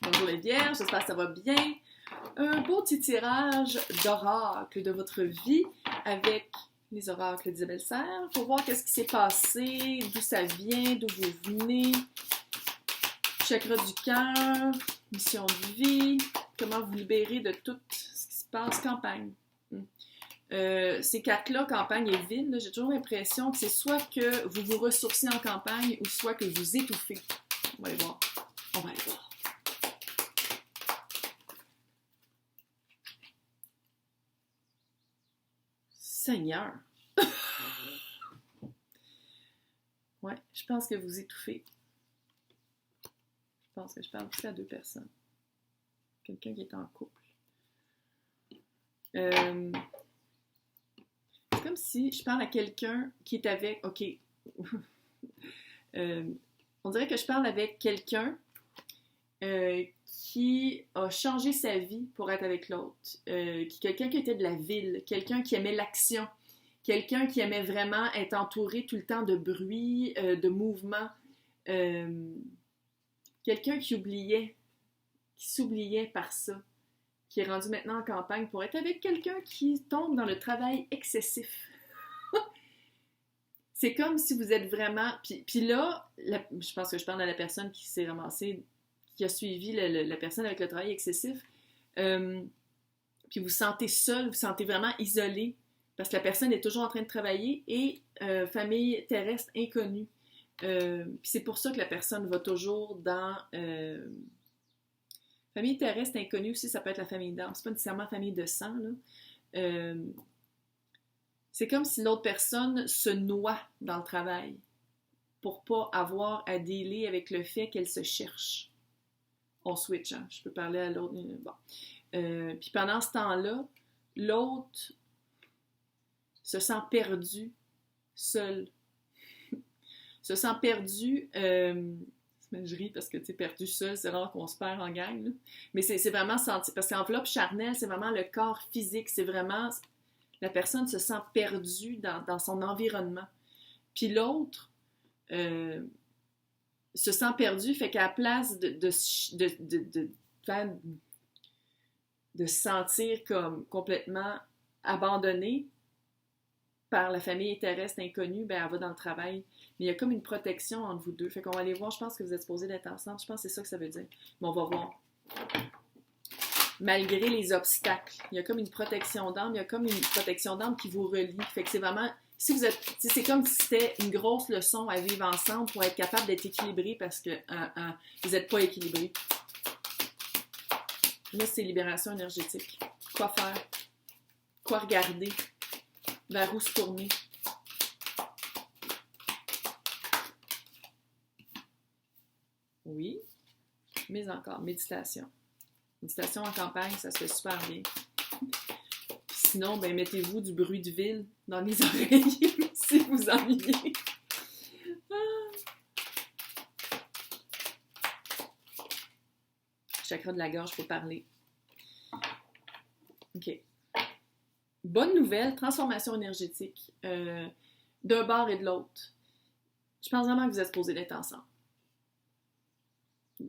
Bonjour les vierges, j'espère que ça va bien. Un beau petit tirage d'oracles de votre vie avec les oracles d'Isabelle Serre pour voir qu'est-ce qui s'est passé, d'où ça vient, d'où vous venez. Chakra du cœur, mission de vie, comment vous libérer de tout ce qui se passe, campagne. Ces cartes-là, campagne et ville, là, j'ai toujours l'impression que c'est soit que vous vous ressourcez en campagne ou soit que vous étouffez. On va aller voir. On va aller voir. Seigneur! Ouais, je pense que vous étouffez. Je pense que je parle aussi à deux personnes. Quelqu'un qui est en couple. C'est comme si je parle à quelqu'un qui est avec... OK. On dirait que je parle avec quelqu'un qui a changé sa vie pour être avec l'autre. Quelqu'un qui était de la ville, quelqu'un qui aimait l'action, quelqu'un qui aimait vraiment être entouré tout le temps de bruit, de mouvement. Quelqu'un qui s'oubliait par ça, qui est rendu maintenant en campagne pour être avec quelqu'un qui tombe dans le travail excessif. C'est comme si vous êtes vraiment... Puis là, je pense que je parle à la personne qui s'est ramassée, qui a suivi la personne avec le travail excessif. Puis vous sentez seul, vous sentez vraiment isolé, parce que la personne est toujours en train de travailler et famille terrestre inconnue. Puis c'est pour ça que la personne va toujours dans... famille terrestre inconnue aussi, ça peut être la famille d'âme. C'est pas nécessairement famille de sang, là. C'est comme si l'autre personne se noie dans le travail pour pas avoir à dealer avec le fait qu'elle se cherche. On switch, hein? Je peux parler à l'autre. Bon. Puis pendant ce temps-là, l'autre se sent perdu, seul. Se sent perdu... je ris parce que, tu sais, perdu seul, c'est rare qu'on se perd en gang, là. Mais c'est vraiment senti... Parce qu'enveloppe charnelle, c'est vraiment le corps physique. C'est vraiment... La personne se sent perdue dans son environnement. Puis l'autre se sent perdu, fait qu'à la place de se sentir comme complètement abandonnée par la famille terrestre inconnue, ben elle va dans le travail. Mais il y a comme une protection entre vous deux. Fait qu'on va aller voir, je pense que vous êtes supposés d'être ensemble. Je pense que c'est ça que ça veut dire. Mais on va voir. Malgré les obstacles. Il y a comme une protection d'âme, il y a comme une protection d'âme qui vous relie. Fait que c'est vraiment, si vous êtes, c'est comme si c'était une grosse leçon à vivre ensemble pour être capable d'être équilibré parce que vous n'êtes pas équilibré. Là, c'est libération énergétique. Quoi faire? Quoi regarder? Vers où se tourner? Oui, mais encore, méditation. Méditation en campagne, ça se fait super bien. Sinon, ben mettez-vous du bruit de ville dans les oreilles si vous ennuyez. Chakra de la gorge pour parler. OK. Bonne nouvelle, transformation énergétique d'un bord et de l'autre. Je pense vraiment que vous êtes supposés d'être ensemble.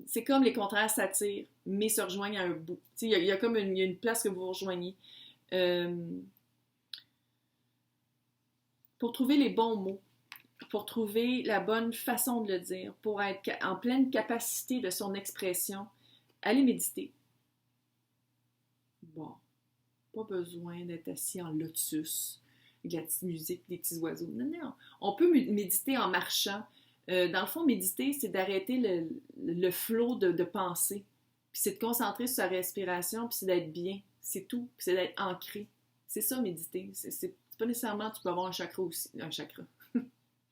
C'est comme les contraires s'attirent, mais se rejoignent à un bout. Il y a comme une place que vous rejoignez. Pour trouver les bons mots, pour trouver la bonne façon de le dire, pour être en pleine capacité de son expression, allez méditer. Bon, pas besoin d'être assis en lotus, avec la petite musique, des petits oiseaux. Non, non. On peut méditer en marchant. Dans le fond, méditer, c'est d'arrêter le flot de pensée. Puis c'est de concentrer sur sa respiration, puis c'est d'être bien. C'est tout. Puis c'est d'être ancré. C'est ça, méditer. C'est pas nécessairement, tu peux avoir un chakra aussi. Un chakra.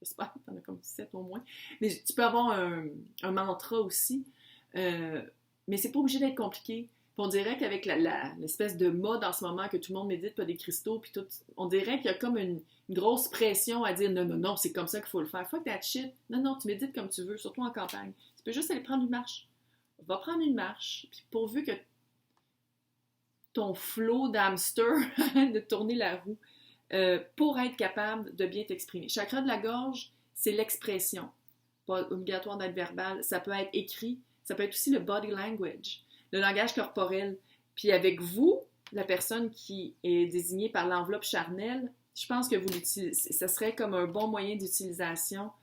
J'espère que t'en as comme 7 au moins. Mais tu peux avoir un mantra aussi. Mais c'est pas obligé d'être compliqué. Puis on dirait qu'avec l'espèce de mode en ce moment que tout le monde médite, pas des cristaux, puis tout, on dirait qu'il y a comme une grosse pression à dire non, non, non, c'est comme ça qu'il faut le faire. Fuck that shit. Non, non, tu médites comme tu veux, surtout en campagne. Tu peux juste aller prendre une marche. Va prendre une marche, puis pourvu que ton flot d'hamster de tourner la roue pour être capable de bien t'exprimer. Chakra de la gorge, c'est l'expression. Pas obligatoire d'être verbal. Ça peut être écrit. Ça peut être aussi le body language, le langage corporel. Puis avec vous, la personne qui est désignée par l'enveloppe charnelle, je pense que ça serait comme un bon moyen d'utilisation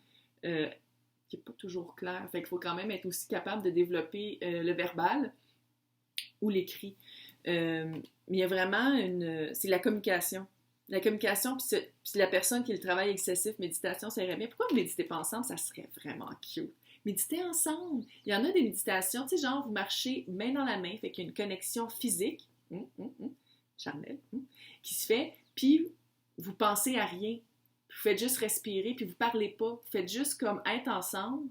qui n'est pas toujours clair. Fait qu'il faut quand même être aussi capable de développer le verbal ou l'écrit. Mais il y a vraiment c'est la communication. La communication, puis la personne qui a le travail excessif, méditation, ça irait bien. Pourquoi vous ne méditez pas ensemble? Ça serait vraiment cute. Méditez ensemble. Il y en a des méditations, tu sais, genre vous marchez main dans la main, fait qu'il y a une connexion physique, charnelle, qui se fait, puis vous pensez à rien. Vous faites juste respirer, puis vous parlez pas. Vous faites juste comme être ensemble,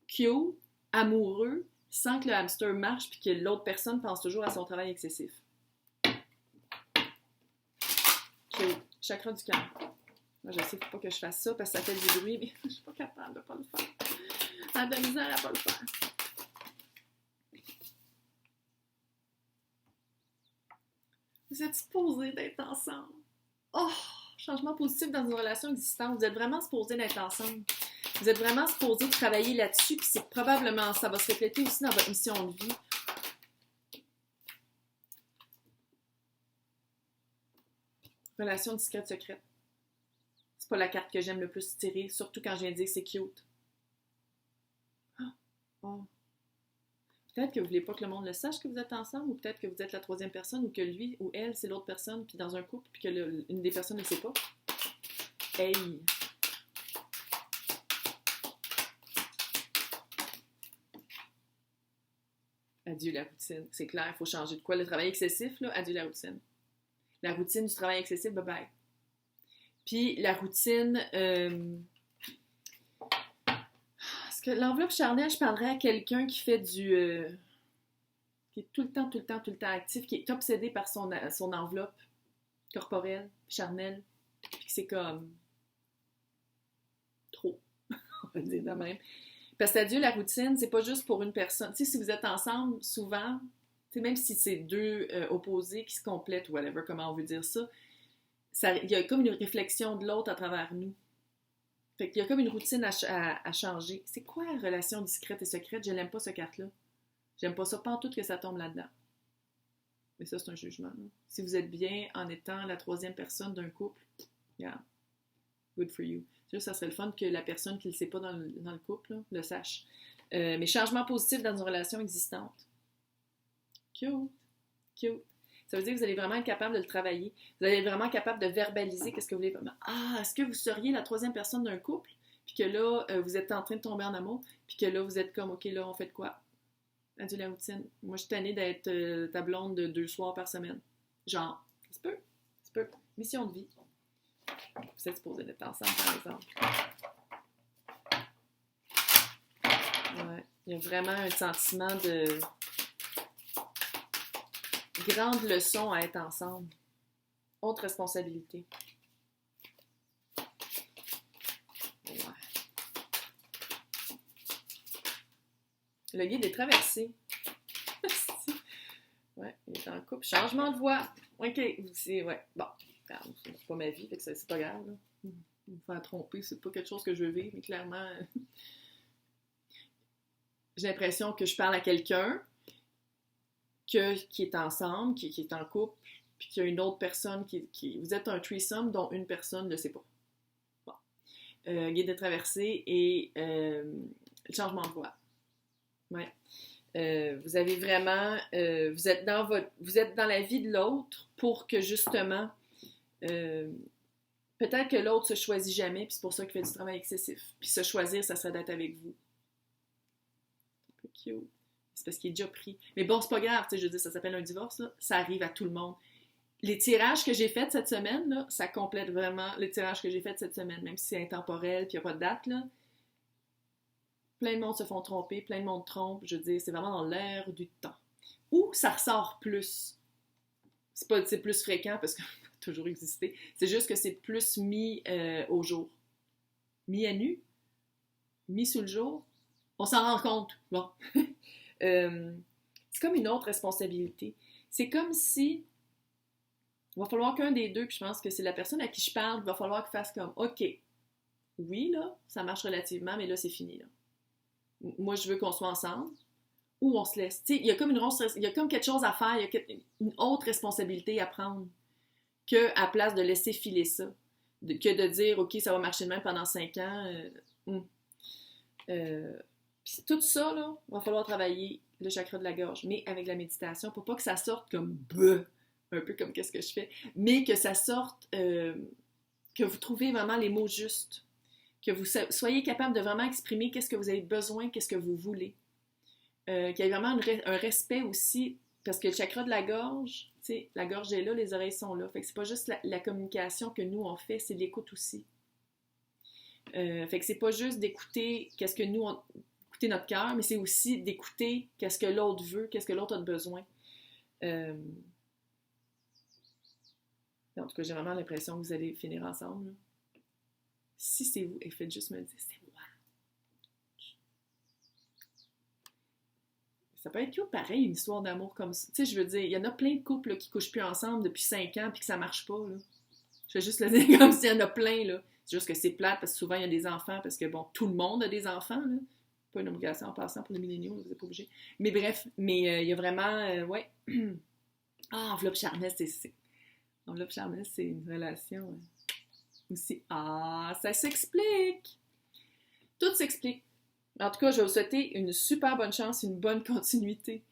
cute, amoureux, sans que le hamster marche, puis que l'autre personne pense toujours à son travail excessif. Cute. Chakra du cœur. Moi, je sais qu'il ne faut pas que je fasse ça, parce que ça fait du bruit, mais je ne suis pas capable de ne pas le faire. J'ai de la misère à ne pas le faire. Vous êtes supposés d'être ensemble. Oh! Changement positif dans une relation existante. Vous êtes vraiment supposés d'être ensemble. Vous êtes vraiment supposés de travailler là-dessus, puis c'est probablement, ça va se refléter aussi dans votre mission de vie. Relation discrète secrète. C'est pas la carte que j'aime le plus tirer, surtout quand je viens de dire que c'est cute. Oh. Peut-être que vous voulez pas que le monde le sache que vous êtes ensemble, ou peut-être que vous êtes la troisième personne, ou que lui ou elle, c'est l'autre personne, puis dans un couple, puis que une des personnes ne le sait pas. Hey! Adieu la routine. C'est clair, il faut changer de quoi? Le travail excessif, là, adieu la routine. La routine du travail excessif, bye-bye. Puis la routine... Parce que l'enveloppe charnelle, je parlerais à quelqu'un qui fait qui est tout le temps actif, qui est obsédé par son enveloppe corporelle, charnelle, puis que c'est comme trop, on va dire de même. Parce que adieu la routine, c'est pas juste pour une personne. Tu sais, si vous êtes ensemble, souvent, tu sais, même si c'est deux opposés qui se complètent, ou whatever, comment on veut dire ça, il y a comme une réflexion de l'autre à travers nous. Fait qu'il y a comme une routine à changer. C'est quoi la relation discrète et secrète? Je n'aime pas cette carte-là. J'aime pas ça, pas en tout que ça tombe là-dedans. Mais ça, c'est un jugement. Là. Si vous êtes bien en étant la troisième personne d'un couple, yeah, good for you. C'est sûr, ça serait le fun que la personne qui ne le sait pas dans le couple là, le sache. Mais changement positif dans une relation existante. Cute. Cute. Ça veut dire que vous allez vraiment être capable de le travailler. Vous allez être vraiment capable de verbaliser qu'est-ce que vous voulez. Ah, est-ce que vous seriez la troisième personne d'un couple? Puis que là, vous êtes en train de tomber en amour. Puis que là, vous êtes comme, OK, là, on fait de quoi? Adieu la routine. Moi, je suis tannée d'être ta blonde de 2 soirs par semaine. Genre, ça se peut. Mission de vie. Vous êtes supposés d'être ensemble, par exemple. Ouais. Il y a vraiment un sentiment de grande leçon à être ensemble. Autre responsabilité. Ouais. Le guide est traversé. Ouais, il est en couple. Changement de voix. OK. Ouais. Bon. C'est pas ma vie, fait que c'est pas grave. Là. Me faire tromper, c'est pas quelque chose que je veux vivre, mais clairement, j'ai l'impression que je parle à quelqu'un qui est ensemble, qui est en couple, puis qu'il y a une autre personne vous êtes un threesome dont une personne ne le sait pas. Bon. Guide de traversée et changement de voix. Ouais. Vous avez vraiment... vous êtes dans la vie de l'autre pour que justement... peut-être que l'autre se choisit jamais, puis c'est pour ça qu'il fait du travail excessif. Puis se choisir, ça serait d'être avec vous. Un peu cute. C'est parce qu'il est déjà pris. Mais bon, c'est pas grave, tu sais, je veux dire, ça s'appelle un divorce, là. Ça arrive à tout le monde. Les tirages que j'ai faits cette semaine, là, ça complète vraiment le tirage que j'ai fait cette semaine, même si c'est intemporel, puis il n'y a pas de date, là. Plein de monde se font tromper, plein de monde trompe, je veux dire, c'est vraiment dans l'air du temps. Ou ça ressort plus. C'est plus fréquent, parce que toujours existé. C'est juste que c'est plus mis au jour. Mis à nu, mis sous le jour. On s'en rend compte. Bon. C'est comme une autre responsabilité. C'est comme si il va falloir qu'un des deux, puis je pense que c'est la personne à qui je parle, il va falloir qu'il fasse comme OK, oui, là, ça marche relativement, mais là, c'est fini. Là. Moi, je veux qu'on soit ensemble. ou on se laisse. Tu sais, il y a comme il y a comme quelque chose à faire, il y a une autre responsabilité à prendre qu'à place de laisser filer ça. Que de dire, OK, ça va marcher de même pendant 5 ans. Puis tout ça, là, va falloir travailler le chakra de la gorge, mais avec la méditation, pour pas que ça sorte comme un peu comme qu'est-ce que je fais, mais que ça sorte, que vous trouvez vraiment les mots justes, que vous soyez capable de vraiment exprimer qu'est-ce que vous avez besoin, qu'est-ce que vous voulez. Qu'il y ait vraiment un respect aussi, parce que le chakra de la gorge, tu sais, la gorge est là, les oreilles sont là. Fait que c'est pas juste la communication que nous on fait, c'est l'écoute aussi. Fait que c'est pas juste d'écouter qu'est-ce que nous, écouter notre cœur, mais c'est aussi d'écouter qu'est-ce que l'autre veut, qu'est-ce que l'autre a de besoin. En tout cas, j'ai vraiment l'impression que vous allez finir ensemble. Là. Si c'est vous, et faites juste me dire, c'est moi. Ça peut être cute, pareil, une histoire d'amour comme ça. Tu sais, je veux dire, il y en a plein de couples là, qui couchent plus ensemble depuis 5 ans puis que ça marche pas. Là. Je vais juste le dire comme s'il y en a plein. Là. C'est juste que c'est plate parce que souvent il y a des enfants parce que, bon, tout le monde a des enfants. Là. Pas une obligation en passant pour les milléniaux, vous n'êtes pas obligés. Mais bref, mais il y a vraiment, ouais. Ah, enveloppe charnelle, c'est... Enveloppe charnelle, c'est une relation aussi. Ah, ça s'explique! Tout s'explique. En tout cas, je vais vous souhaiter une super bonne chance, une bonne continuité